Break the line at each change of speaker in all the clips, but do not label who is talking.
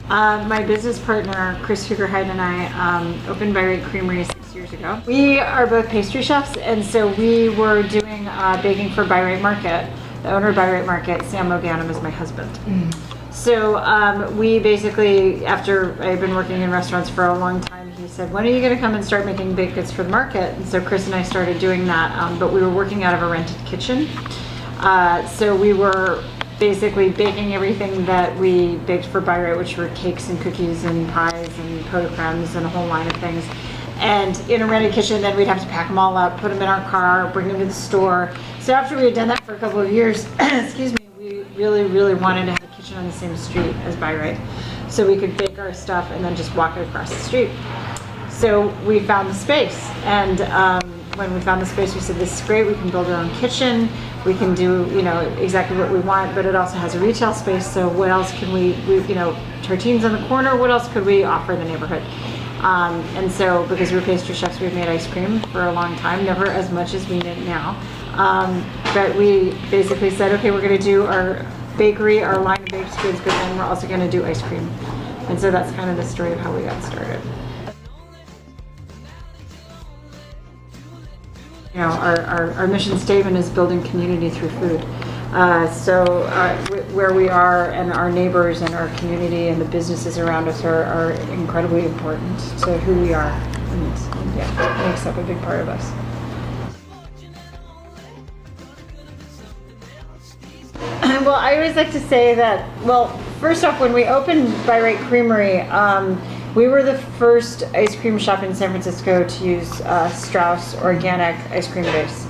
My business partner, Chris Hugerheide, and I opened Bi-Rite Creamery 6 years ago. We are both pastry chefs, and so we were doing baking for Bi-Rite Market. The owner of Bi-Rite Market, Sam O'Gannon, is my husband. So we basically, after I had been working in restaurants for a long time, he said, when are you going to come and start making baked goods for the market? And so Chris and I started doing that, but we were working out of a rented kitchen. So we were basically baking everything that we baked for Bi-Rite, which were cakes and cookies and pies and pot de cremes and a whole line of things. And in a rented kitchen, then we'd have to pack them all up, put them in our car, bring them to the store. So after we had done that for a couple of years, excuse me, we really wanted to have a kitchen on the same street as Bi-Rite, so we could bake our stuff and then just walk it across the street. So we found the space, and when we found the space, we said, this is great, we can build our own kitchen, we can do, exactly what we want, but it also has a retail space, so what else can we tartines on the corner, what else could we offer the neighborhood? And so, because we're pastry chefs, we've made ice cream for a long time, never as much as we make now. But we basically said, okay, we're gonna do our bakery, our line of baked goods, but then we're also gonna do ice cream. And so that's kind of the story of how we got started. Our mission statement is building community through food. Where we are and our neighbors and our community and the businesses around us are incredibly important to who we are. And yeah, it makes up a big part of us. Well, I always like to say that, first off, when we opened Bi-Rite Creamery, we were the first ice cream shop in San Francisco to use Strauss organic ice cream base.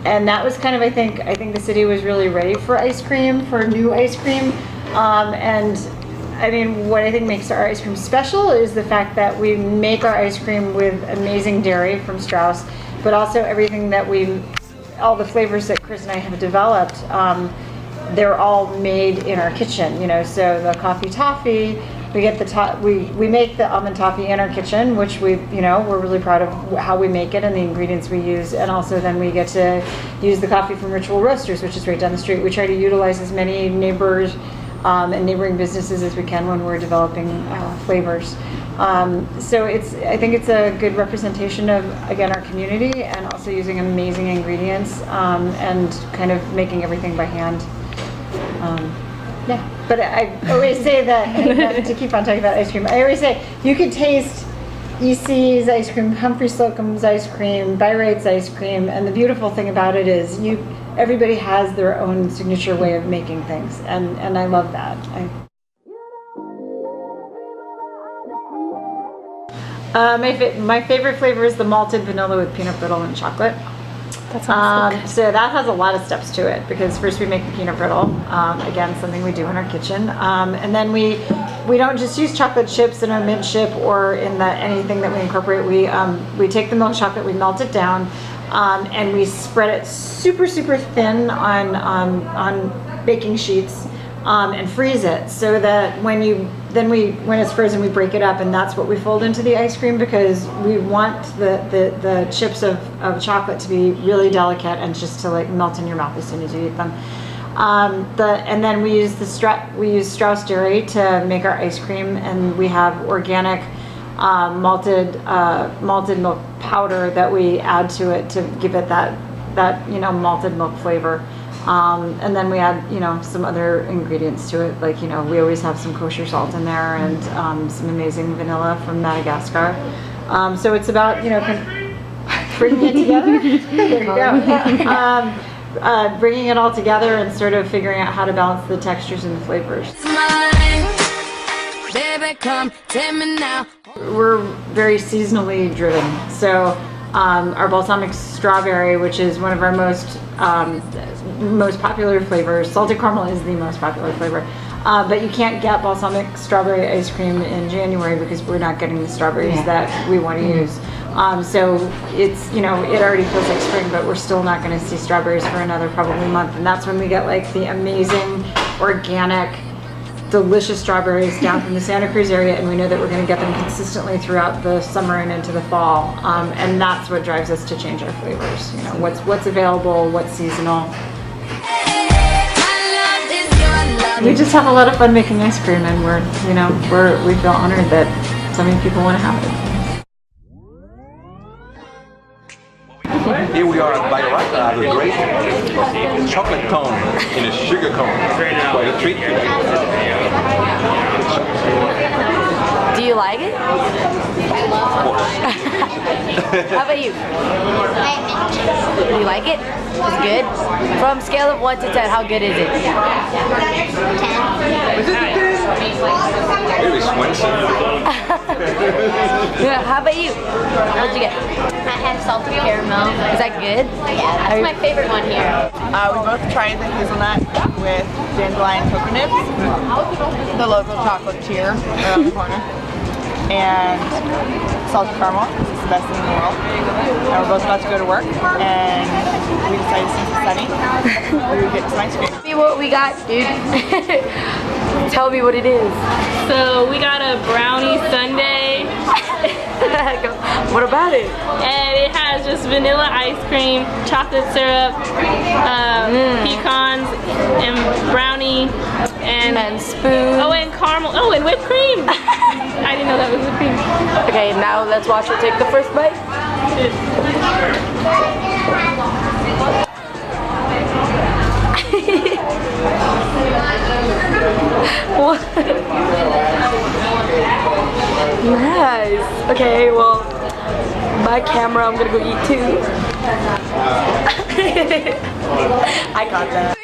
And that was kind of, I think the city was really ready for ice cream, for new ice cream. And I mean, what I think makes our ice cream special is the fact that we make our ice cream with amazing dairy from Strauss, but also everything that all the flavors that Chris and I have developed, they're all made in our kitchen, so the coffee toffee, we get we make the almond toffee in our kitchen, which we're really proud of how we make it and the ingredients we use, and also then we get to use the coffee from Ritual Roasters, which is right down the street. We try to utilize as many neighbors and neighboring businesses as we can when we're developing flavors. So I think it's a good representation of, again, our community, and also using amazing ingredients and kind of making everything by hand. Yeah, but I always say that, to keep on talking about ice cream, I always say you could taste EC's ice cream, Humphrey Slocum's ice cream, Bi-Rite's ice cream, and the beautiful thing about it is everybody has their own signature way of making things, and I love that. My favorite flavor is the malted vanilla with peanut brittle and chocolate.
That sounds good.
So that has a lot of steps to it, because first we make the peanut brittle, again, something we do in our kitchen, and then we don't just use chocolate chips in our mint chip or in anything that we incorporate. We take the milk chocolate, we melt it down, and we spread it super thin on baking sheets, and freeze it, so that when it's frozen, we break it up, and that's what we fold into the ice cream, because we want the chips of chocolate to be really delicate and just to melt in your mouth as soon as you eat them. And then we use Strauss dairy to make our ice cream, and we have organic malted milk powder that we add to it to give it that malted milk flavor. And then we add, some other ingredients to it, we always have some kosher salt in there, and some amazing vanilla from Madagascar. So it's about, bringing it together. There you go. Bringing it all together and sort of figuring out how to balance the textures and the flavors. Baby, come, take me now. We're very seasonally driven. So our balsamic strawberry, which is one of our most popular flavors. Salted caramel is the most popular flavor, but you can't get balsamic strawberry ice cream in January because we're not getting the strawberries that we want to use. So it's, it already feels like spring, but we're still not going to see strawberries for another probably month, and that's when we get the amazing organic delicious strawberries down from the Santa Cruz area, and we know that we're going to get them consistently throughout the summer and into the fall, and that's what drives us to change our flavors. What's available, what's seasonal. My love is your love. We just have a lot of fun making ice cream, and we feel honored that so many people want to have it.
Here we are at Bi-Rite, the great chocolate cone in a sugar cone. Quite a treat today.
Do you like it?
Of course.
How about you? Do you like it? It's good? From scale of 1 to 10, how good is it?
10. Maybe Swenson.
Yeah, how about you? What'd you get?
I had salted caramel.
Is that good?
Yeah, that's my favorite one here.
We both tried the hazelnut with dandelion coconuts, the local chocolatier around the corner, and salted caramel. It's the best thing in the world. And we're both about to go to work, and we decided since it's sunny, we would get some ice cream.
Tell me what we got, dude. Tell me what it is.
So we got a brownie sundae,
What about it?
and it has just vanilla ice cream, chocolate syrup, pecans, and brownie, and
spoon.
oh, and caramel. Oh, and whipped cream. I didn't know that was whipped cream.
Okay, now let's watch her take the first bite. What? Nice. Okay, well, my camera, I'm gonna go eat too. I got that.